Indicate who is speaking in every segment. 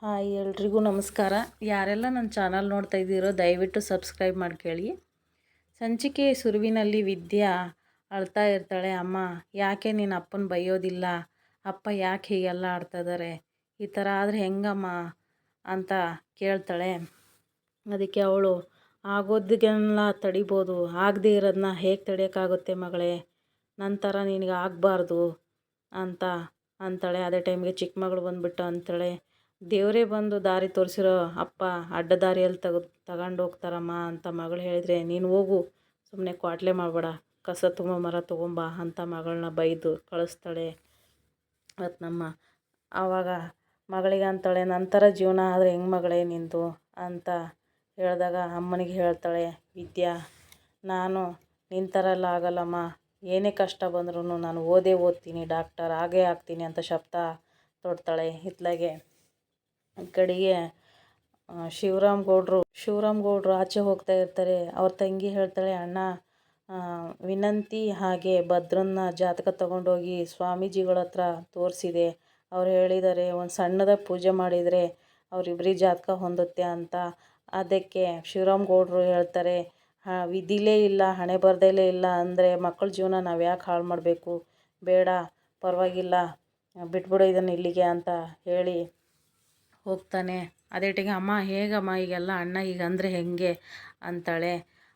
Speaker 1: Hi ಎಲ್ರಿಗೂ ನಮಸ್ಕಾರ. ಯಾರೆಲ್ಲ ನನ್ನ ಚಾನಲ್ ನೋಡ್ತಾ ಇದ್ದೀರೋ ದಯವಿಟ್ಟು ಸಬ್ಸ್ಕ್ರೈಬ್ ಮಾಡ್ಕೊಳ್ಳಿ. ಸಂಚಿಕೆ ಸುರುವಿನಲ್ಲಿ ವಿದ್ಯಾ ಅಳ್ತಾ ಇರ್ತಾಳೆ. ಅಮ್ಮ ಯಾಕೆ ನೀನು ಅಪ್ಪನ ಬೈಯೋದಿಲ್ಲ, ಅಪ್ಪ ಯಾಕೆ ಹೀಗೆಲ್ಲ ಆಡ್ತಾಯಿದ್ದಾರೆ, ಈ ಥರ ಆದರೆ ಹೆಂಗಮ್ಮ ಅಂತ ಕೇಳ್ತಾಳೆ. ಅದಕ್ಕೆ ಅವಳು ಆಗೋದಕ್ಕೆಲ್ಲ ತಡಿಬೋದು, ಆಗದೇ ಇರೋದನ್ನ ಹೇಗೆ ತಡೆಯೋಕ್ಕಾಗುತ್ತೆ ಮಗಳೇ, ನನ್ನ ಥರ ನಿನಗೆ ಆಗಬಾರ್ದು ಅಂತ ಅಂತಾಳೆ. ಅದೇ ಟೈಮ್ಗೆ ಚಿಕ್ಕ ಮಗಳು ಬಂದುಬಿಟ್ಟು ಅಂತಾಳೆ, ದೇವರೇ ಬಂದು ದಾರಿ ತೋರಿಸಿರೋ ಅಪ್ಪ ಅಡ್ಡ ದಾರಿಯಲ್ಲಿ ತಗೊಂಡು ಹೋಗ್ತಾರಮ್ಮ ಅಂತ ಮಗಳು ಹೇಳಿದರೆ, ನೀನು ಹೋಗು ಸುಮ್ಮನೆ ಕ್ವಾಟ್ಲೆ ಮಾಡಬೇಡ, ಕಸ ತುಂಬ ಮರ ತೊಗೊಂಬ ಅಂತ ಮಗಳನ್ನ ಬೈದು ಕಳಿಸ್ತಾಳೆ ರತ್ನಮ್ಮ. ಆವಾಗ ಮಗಳಿಗೆ ಅಂತಾಳೆ, ನಂತರ ಜೀವನ ಆದರೆ ಹೆಂಗೆ ಮಗಳೇ ನಿಂದು ಅಂತ ಹೇಳಿದಾಗ ಅಮ್ಮನಿಗೆ ಹೇಳ್ತಾಳೆ ವಿದ್ಯಾ, ನಾನು ನಿನ್ನ ಥರ ಎಲ್ಲ ಆಗಲ್ಲಮ್ಮ, ಏನೇ ಕಷ್ಟ ಬಂದ್ರೂ ನಾನು ಓದ್ತೀನಿ, ಡಾಕ್ಟರ್ ಆಗೇ ಆಗ್ತೀನಿ ಅಂತ ಶಬ್ದ ತೊಡ್ತಾಳೆ. ಇತ್ಲಾಗೆ ಕಡೆಗೆ ಶಿವರಾಮ್ ಗೌಡ್ರು ಆಚೆ ಹೋಗ್ತಾ ಇರ್ತಾರೆ. ಅವ್ರ ತಂಗಿ ಹೇಳ್ತಾಳೆ, ಅಣ್ಣ ವಿನಂತಿ ಹಾಗೆ ಭದ್ರನ್ನ ಜಾತಕ ತಗೊಂಡೋಗಿ ಸ್ವಾಮೀಜಿಗಳ ಹತ್ರ ತೋರಿಸಿದೆ, ಅವ್ರು ಹೇಳಿದ್ದಾರೆ ಒಂದು ಸಣ್ಣದಾಗಿ ಪೂಜೆ ಮಾಡಿದರೆ ಅವರಿಬ್ಬರಿಗೆ ಜಾತಕ ಹೊಂದುತ್ತೆ ಅಂತ. ಅದಕ್ಕೆ ಶಿವರಾಮ್ ಗೌಡ್ರು ಹೇಳ್ತಾರೆ, ವಿಧಿಲೇ ಇಲ್ಲ, ಹಣೆ ಬರ್ದಲೇ ಇಲ್ಲ ಅಂದರೆ ಮಕ್ಕಳ ಜೀವನ ನಾವು ಯಾಕೆ ಹಾಳು ಮಾಡಬೇಕು, ಬೇಡ ಪರವಾಗಿಲ್ಲ ಬಿಟ್ಬಿಡು ಇದನ್ನು ಇಲ್ಲಿಗೆ ಅಂತ ಹೇಳಿ ಹೋಗ್ತಾನೆ. ಅದೇ ಟೈಗೆ ಅಮ್ಮ ಹೇಗಮ್ಮ ಈಗೆಲ್ಲ ಅಣ್ಣ ಈಗ ಅಂದರೆ ಹೆಂಗೆ ಅಂತಾಳೆ.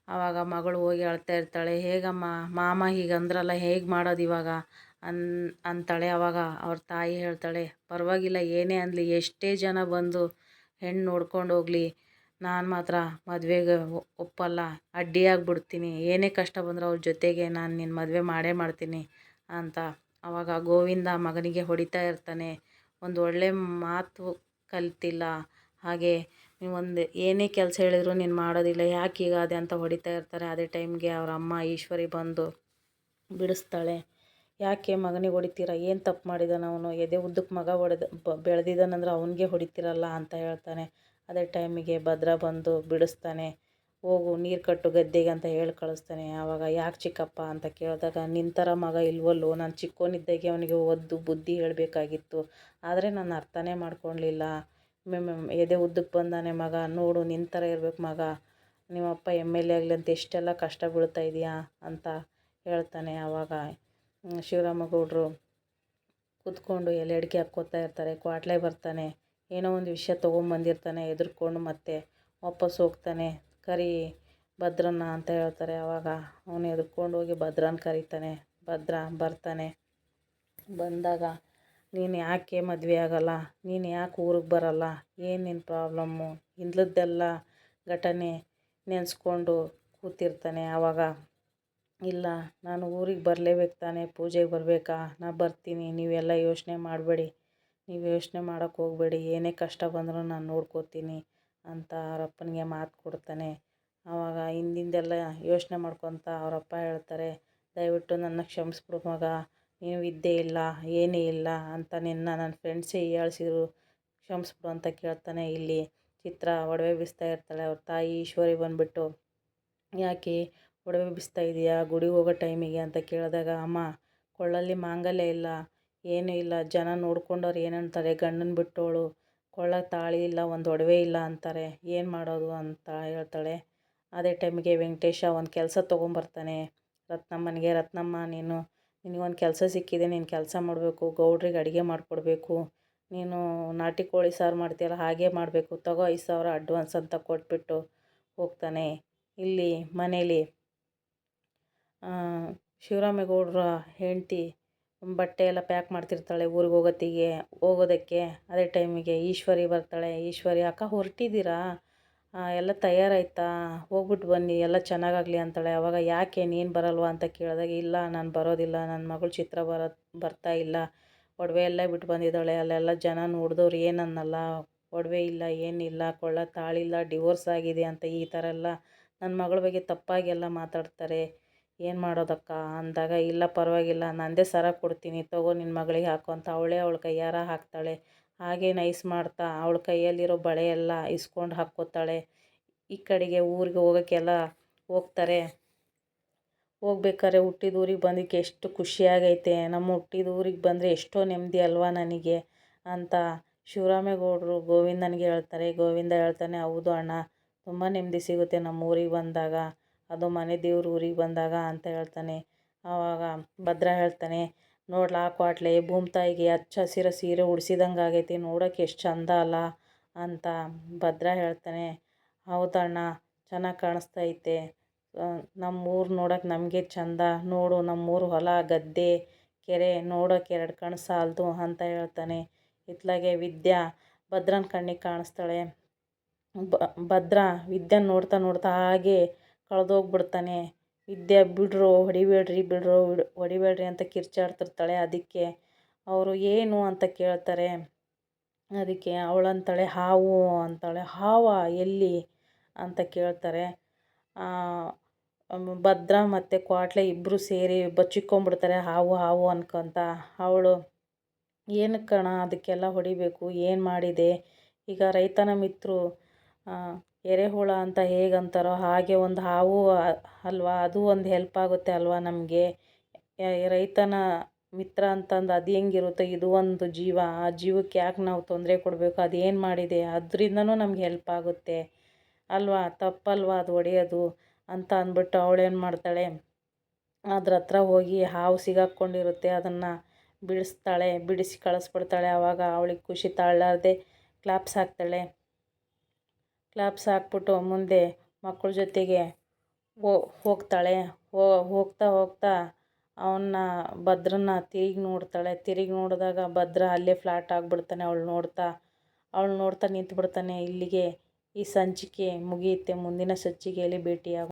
Speaker 1: ಆವಾಗ ಮಗಳು ಹೋಗಿ ಅಳ್ತಾ ಇರ್ತಾಳೆ, ಹೇಗಮ್ಮ ಮಾಮ ಹೀಗಂದ್ರಲ್ಲ, ಹೇಗೆ ಮಾಡೋದು ಇವಾಗ ಅಂತಾಳೆ. ಆವಾಗ ಅವ್ರ ತಾಯಿ ಹೇಳ್ತಾಳೆ, ಪರವಾಗಿಲ್ಲ ಏನೇ ಅನ್ನಲಿ, ಎಷ್ಟೇ ಜನ ಬಂದು ಹೆಣ್ಣು ನೋಡ್ಕೊಂಡು ಹೋಗಲಿ, ನಾನು ಮಾತ್ರ ಮದುವೆಗೆ ಒಪ್ಪಲ್ಲ, ಅಡ್ಡಿಯಾಗಿಬಿಡ್ತೀನಿ, ಏನೇ ಕಷ್ಟ ಬಂದರೂ ಅವ್ರ ಜೊತೆಗೆ ನಾನು ನಿನ್ನ ಮದುವೆ ಮಾಡೇ ಮಾಡ್ತೀನಿ ಅಂತ. ಆವಾಗ ಗೋವಿಂದ ಮಗನಿಗೆ ಹೊಡಿತಾ ಇರ್ತಾನೆ, ಒಂದು ಒಳ್ಳೆ ಮಾತು ಕಲ್ತಿಲ್ಲ, ಹಾಗೆ ನೀವೊಂದು ಏನೇ ಕೆಲಸ ಹೇಳಿದ್ರು ನೀನು ಮಾಡೋದಿಲ್ಲ, ಯಾಕೆ ಹೀಗಾದೆ ಅಂತ ಹೊಡಿತಾ ಇರ್ತಾರೆ. ಅದೇ ಟೈಮ್ಗೆ ಅವ್ರ ಅಮ್ಮ ಈಶ್ವರಿ ಬಂದು ಬಿಡಿಸ್ತಾಳೆ. ಯಾಕೆ ಮಗನಿಗೆ ಹೊಡಿತೀರ, ಏನು ತಪ್ಪು ಮಾಡಿದಾನೆ ಅವನು, ಎದೆ ಉದ್ದಕ್ಕೆ ಮಗ ಬೆಳೆದಿದ್ದಾನಂದ್ರೆ ಅವನಿಗೆ ಹೊಡಿತೀರಲ್ಲ ಅಂತ ಹೇಳ್ತಾನೆ. ಅದೇ ಟೈಮಿಗೆ ಭದ್ರ ಬಂದು ಬಿಡಿಸ್ತಾನೆ. ಹೋಗು ನೀರು ಕಟ್ಟು ಗದ್ದೆಗೆ ಅಂತ ಹೇಳಿ ಕಳಿಸ್ತಾನೆ. ಆವಾಗ ಯಾಕೆ ಚಿಕ್ಕಪ್ಪ ಅಂತ ಕೇಳಿದಾಗ, ನಿನ್ನ ಥರ ಮಗ ಇಲ್ವಲ್ಲೋ, ನಾನು ಚಿಕ್ಕವನಿದ್ದಾಗೆ ಅವನಿಗೆ ಒದ್ದು ಬುದ್ಧಿ ಹೇಳಬೇಕಾಗಿತ್ತು, ಆದರೆ ನಾನು ಅರ್ಥನೇ ಮಾಡ್ಕೊಳ್ಲಿಲ್ಲ, ಎದೆ ಉದ್ದಕ್ಕೆ ಬಂದಾನೆ ಮಗ, ನೋಡು ನಿನ್ನ ಥರ ಇರಬೇಕು ಮಗ, ನಿಮ್ಮಪ್ಪ MLA ಆಗಲಿ ಅಂತ ಎಷ್ಟೆಲ್ಲ ಕಷ್ಟ ಬೀಳ್ತಾ ಇದೆಯಾ ಅಂತ ಹೇಳ್ತಾನೆ. ಆವಾಗ ಶಿವರಾಮಗೌಡರು ಕೂತ್ಕೊಂಡು ಎಲೆ ಅಡಿಕೆ ಹಾಕ್ಕೋತಾ ಇರ್ತಾರೆ. ಕ್ವಾಟ್ಲೆ ಬರ್ತಾನೆ, ಏನೋ ಒಂದು ವಿಷಯ ತೊಗೊಂಬಂದಿರ್ತಾನೆ, ಎದುರ್ಕೊಂಡು ಮತ್ತೆ ವಾಪಸ್ ಹೋಗ್ತಾನೆ. ಕರಿ ಭದ್ರನ್ನ ಅಂತ ಹೇಳ್ತಾರೆ. ಆವಾಗ ಅವನು ಎದ್ಕೊಂಡು ಹೋಗಿ ಭದ್ರನ ಕರೀತಾನೆ. ಭದ್ರ ಬರ್ತಾನೆ. ಬಂದಾಗ, ನೀನು ಯಾಕೆ ಮದುವೆ ಆಗಲ್ಲ, ನೀನು ಯಾಕೆ ಊರಿಗೆ ಬರಲ್ಲ, ಏನು ನಿನ್ನ ಪ್ರಾಬ್ಲಮ್ಮು, ಹಿಂದ್ಲದ್ದೆಲ್ಲ ಘಟನೆ ನೆನೆಸ್ಕೊಂಡು ಕೂತಿರ್ತಾನೆ. ಆವಾಗ, ಇಲ್ಲ ನಾನು ಊರಿಗೆ ಬರಲೇಬೇಕು ತಾನೆ, ಪೂಜೆಗೆ ಬರಬೇಕಾ, ನಾ ಬರ್ತೀನಿ, ನೀವೆಲ್ಲ ಯೋಚನೆ ಮಾಡಬೇಡಿ, ನೀವು ಯೋಚನೆ ಮಾಡೋಕ್ಕೆ ಹೋಗಬೇಡಿ, ಏನೇ ಕಷ್ಟ ಬಂದರೂ ನಾನು ನೋಡ್ಕೋತೀನಿ ಅಂತ ಅವರಪ್ಪನಿಗೆ ಮಾತು ಕೊಡ್ತಾನೆ. ಆವಾಗ ಹಿಂದಿಂದೆಲ್ಲ ಯೋಚನೆ ಮಾಡ್ಕೊತ ಅವರಪ್ಪ ಹೇಳ್ತಾರೆ, ದಯವಿಟ್ಟು ನನ್ನ ಕ್ಷಮಿಸ್ಬಿಡು ಮಗ, ನೀನು ವಿದ್ಯೆ ಇಲ್ಲ ಏನೇ ಇಲ್ಲ ಅಂತ ನನ್ನ ಫ್ರೆಂಡ್ಸೇ ಹೀಯಾಳಿಸಿದ್ರು, ಕ್ಷಮಿಸ್ಬಿಡು ಅಂತ ಕೇಳ್ತಾನೆ. ಇಲ್ಲಿ ಚಿತ್ರ ಒಡವೆ ಬಿಸ್ತಾ ಇರ್ತಾಳೆ. ಅವ್ರ ತಾಯಿ ಈಶ್ವರಿ ಬಂದುಬಿಟ್ಟು, ಯಾಕೆ ಒಡವೆ ಬಿಸ್ತಾ ಇದೆಯಾ ಗುಡಿಗೆ ಹೋಗೋ ಟೈಮಿಗೆ ಅಂತ ಕೇಳಿದಾಗ, ಅಮ್ಮ ಕೊಳ್ಳಲ್ಲಿ ಮಾಂಗಲ್ಯ ಇಲ್ಲ, ಏನೂ ಇಲ್ಲ, ಜನ ನೋಡ್ಕೊಂಡವ್ರು ಏನಂತಾರೆ, ಗಂಡನ ಬಿಟ್ಟೋಳು ಕೊಳ್ಳಕ್ಕೆ ತಾಳಿ ಇಲ್ಲ, ಒಂದು ಒಡವೆ ಇಲ್ಲ ಅಂತಾರೆ, ಏನು ಮಾಡೋದು ಅಂತ ಹೇಳ್ತಾಳೆ. ಅದೇ ಟೈಮಿಗೆ ವೆಂಕಟೇಶ ಒಂದು ಕೆಲಸ ತೊಗೊಂಬರ್ತಾನೆ ರತ್ನಮ್ಮನಿಗೆ. ರತ್ನಮ್ಮ, ನಿನಗೊಂದು ಕೆಲಸ ಸಿಕ್ಕಿದೆ, ನೀನು ಕೆಲಸ ಮಾಡಬೇಕು, ಗೌಡ್ರಿಗೆ ಅಡುಗೆ ಮಾಡಿಕೊಡ್ಬೇಕು, ನೀನು ನಾಟಿ ಕೋಳಿ ಸಾರು ಮಾಡ್ತೀಯಲ್ಲ ಹಾಗೆ ಮಾಡಬೇಕು, ತಗೋ 5,000 ಅಡ್ವಾನ್ಸ್ ಅಂತ ಕೊಟ್ಬಿಟ್ಟು ಹೋಗ್ತಾನೆ. ಇಲ್ಲಿ ಮನೇಲಿ ಶಿವರಾಮೇಗೌಡರ ಹೆಂಡತಿ ಬಟ್ಟೆ ಎಲ್ಲ ಪ್ಯಾಕ್ ಮಾಡ್ತಿರ್ತಾಳೆ ಊರಿಗೆ ಹೋಗೋದಕ್ಕೆ. ಅದೇ ಟೈಮಿಗೆ ಈಶ್ವರಿ ಬರ್ತಾಳೆ. ಈಶ್ವರಿ, ಅಕ್ಕ ಹೊರಟಿದ್ದೀರಾ, ಎಲ್ಲ ತಯಾರಾಯ್ತಾ, ಹೋಗ್ಬಿಟ್ಟು ಬನ್ನಿ, ಎಲ್ಲ ಚೆನ್ನಾಗಾಗಲಿ ಅಂತಾಳೆ. ಆವಾಗ ಯಾಕೆ ನೀನು ಬರಲ್ವಾ ಅಂತ ಕೇಳಿದಾಗ, ಇಲ್ಲ ನಾನು ಬರೋದಿಲ್ಲ, ನನ್ನ ಮಗಳು ಚಿತ್ರ ಬರ್ತಾ ಇಲ್ಲ, ಒಡವೆ ಎಲ್ಲ ಬಿಟ್ಟು ಬಂದಿದ್ದಾಳೆ, ಅಲ್ಲೆಲ್ಲ ಜನ ನೋಡಿದವ್ರು ಏನನ್ನಲ್ಲ, ಒಡವೆ ಇಲ್ಲ ಏನಿಲ್ಲ, ಕೊಳ್ಳ ತಾಳಿಲ್ಲ, ಡಿವೋರ್ಸ್ ಆಗಿದೆ ಅಂತ ಈ ಥರ ಎಲ್ಲ ನನ್ನ ಮಗಳ ಬಗ್ಗೆ ತಪ್ಪಾಗಿ ಎಲ್ಲ ಮಾತಾಡ್ತಾರೆ, ಏನು ಮಾಡೋದಕ್ಕ ಅಂದಾಗ, ಇಲ್ಲ ಪರವಾಗಿಲ್ಲ, ನಂದೇ ಸರ ಕೊಡ್ತೀನಿ, ತಗೋ ನಿನ್ನ ಮಗಳಿಗೆ ಹಾಕು ಅಂತ ಅವಳ ಕೈಯಾರ ಹಾಕ್ತಾಳೆ. ಹಾಗೆ ನೈಸ್ ಮಾಡ್ತಾ ಅವಳ ಕೈಯಲ್ಲಿರೋ ಬಳೆ ಎಲ್ಲ ಇಸ್ಕೊಂಡು ಹಾಕ್ಕೋತಾಳೆ. ಈ ಕಡೆಗೆ ಊರಿಗೆ ಹೋಗೋಕ್ಕೆಲ್ಲ ಹೋಗ್ತಾರೆ. ಹೋಗ್ಬೇಕಾದ್ರೆ ಹುಟ್ಟಿದ ಊರಿಗೆ ಬಂದಿಕ್ಕೆ ಎಷ್ಟು ಖುಷಿಯಾಗೈತೆ, ನಮ್ಮ ಹುಟ್ಟಿದ ಊರಿಗೆ ಬಂದರೆ ಎಷ್ಟೋ ನೆಮ್ಮದಿ ಅಲ್ವಾ ನನಗೆ ಅಂತ ಶಿವರಾಮೇಗೌಡರು ಗೋವಿಂದನಿಗೆ ಹೇಳ್ತಾರೆ. ಗೋವಿಂದ ಹೇಳ್ತಾನೆ, ಹೌದು ಅಣ್ಣ, ತುಂಬ ನೆಮ್ಮದಿ ಸಿಗುತ್ತೆ ನಮ್ಮ ಊರಿಗೆ ಬಂದಾಗ, ಅದು ಮನೆ ದೇವ್ರ ಊರಿಗೆ ಬಂದಾಗ ಅಂತ ಹೇಳ್ತಾನೆ. ಆವಾಗ ಭದ್ರ ಹೇಳ್ತಾನೆ, ನೋಡ್ಲಾ ಕ್ವಾಟ್ಲೆ, ಭೂಮ್ತಾಯಿಗೆ ಹಚ್ಚ ಹಸಿರ ಸೀರೆ ಉಡ್ಸಿದಂಗೆ ಆಗೈತಿ, ನೋಡೋಕೆ ಎಷ್ಟು ಚಂದ ಅಲ್ಲ ಅಂತ ಭದ್ರ ಹೇಳ್ತಾನೆ. ಹೌದಣ್ಣ, ಚೆನ್ನಾಗಿ ಕಾಣಿಸ್ತೈತೆ, ನಮ್ಮೂರು ನೋಡೋಕೆ ನಮಗೆ ಚಂದ, ನೋಡು ನಮ್ಮೂರು ಹೊಲ ಗದ್ದೆ ಕೆರೆ ನೋಡೋಕೆ 2 ಕಣ್ಣು ಸಾಲದು ಅಂತ ಹೇಳ್ತಾನೆ. ಇತ್ಲಾಗೆ ವಿದ್ಯಾ ಭದ್ರನ ಕಣ್ಣಿಗೆ ಕಾಣಿಸ್ತಾಳೆ. ಭದ್ರ ವಿದ್ಯಾನ ನೋಡ್ತಾ ನೋಡ್ತಾ ಹಾಗೆ ಕಳೆದೋಗ್ಬಿಡ್ತಾನೆ. ವಿದ್ಯಾ ಬಿಡ್ರೋ, ಹೊಡಿಬೇಡ್ರಿ ಅಂತ ಕಿರ್ಚಾಡ್ತಿರ್ತಾಳೆ. ಅದಕ್ಕೆ ಅವರು ಏನು ಅಂತ ಕೇಳ್ತಾರೆ. ಅದಕ್ಕೆ ಅವಳಂತಾಳೆ, ಹಾವು ಅಂತಾಳೆ. ಹಾವ ಎಲ್ಲಿ ಅಂತ ಕೇಳ್ತಾರೆ. ಭದ್ರ ಮತ್ತು ಕ್ವಾಟ್ಲೆ ಇಬ್ಬರು ಸೇರಿ ಬಚ್ಚಿಟ್ಕೊಂಡ್ಬಿಡ್ತಾರೆ, ಹಾವು ಹಾವು ಅನ್ಕೊಂತ. ಅವಳು, ಏನಕ್ಕೆ ಕಣ ಅದಕ್ಕೆಲ್ಲ ಹೊಡಿಬೇಕು, ಏನು ಮಾಡಿದೆ? ಈಗ ರೈತನ ಮಿತ್ರರು ಎರೆಹುಳ ಅಂತ ಹೇಗಂತಾರೋ ಹಾಗೆ ಒಂದು ಹಾವು ಅಲ್ವಾ, ಅದು ಒಂದು ಹೆಲ್ಪ್ ಆಗುತ್ತೆ ಅಲ್ವಾ ನಮಗೆ. ರೈತನ ಮಿತ್ರ ಅಂತಂದು ಅದು ಹೆಂಗಿರುತ್ತೋ ಇದು ಒಂದು ಜೀವ, ಆ ಜೀವಕ್ಕೆ ಯಾಕೆ ನಾವು ತೊಂದರೆ ಕೊಡಬೇಕು? ಅದೇನು ಮಾಡಿದೆ? ಅದರಿಂದನೂ ನಮ್ಗೆ ಹೆಲ್ಪ್ ಆಗುತ್ತೆ ಅಲ್ವಾ, ತಪ್ಪಲ್ವಾ ಅದು ಹೊಡೆಯೋದು ಅಂತ ಅಂದ್ಬಿಟ್ಟು ಅವಳೇನು ಮಾಡ್ತಾಳೆ, ಅದ್ರ ಹತ್ರ ಹೋಗಿ ಹಾವು ಸಿಗಾಕ್ಕೊಂಡಿರುತ್ತೆ ಅದನ್ನು ಬಿಡಿಸ್ತಾಳೆ, ಬಿಡಿಸಿ ಕಳಿಸ್ಬಿಡ್ತಾಳೆ. ಆವಾಗ ಅವಳಿಗೆ ಖುಷಿ ತಾಳಲಾರದೆ ಕ್ಲಾಪ್ಸ್ ಹಾಕ್ತಾಳೆ. ಕ್ಲಾಪ್ಸ್ ಹಾಕ್ಬಿಟ್ಟು ಮುಂದೆ ಮಕ್ಕಳ ಜೊತೆಗೆ ಹೋಗ್ತಾಳೆ. ಹೋಗ್ತಾ ಹೋಗ್ತಾ ಅವನ್ನ ಭದ್ರನ್ನ ತಿರುಗಿ ನೋಡ್ತಾಳೆ. ತಿರುಗಿ ನೋಡಿದಾಗ ಭದ್ರ ಅಲ್ಲೇ ಫ್ಲಾಟ್ ಆಗಿಬಿಡ್ತಾನೆ. ಅವಳು ನೋಡ್ತಾ ನಿಂತುಬಿಡ್ತಾನೆ. ಇಲ್ಲಿಗೆ ಈ ಸಂಚಿಕೆ ಮುಗಿಯುತ್ತೆ. ಮುಂದಿನ ಸಂಚಿಕೆಯಲ್ಲಿ ಭೇಟಿಯಾಗೋಣ.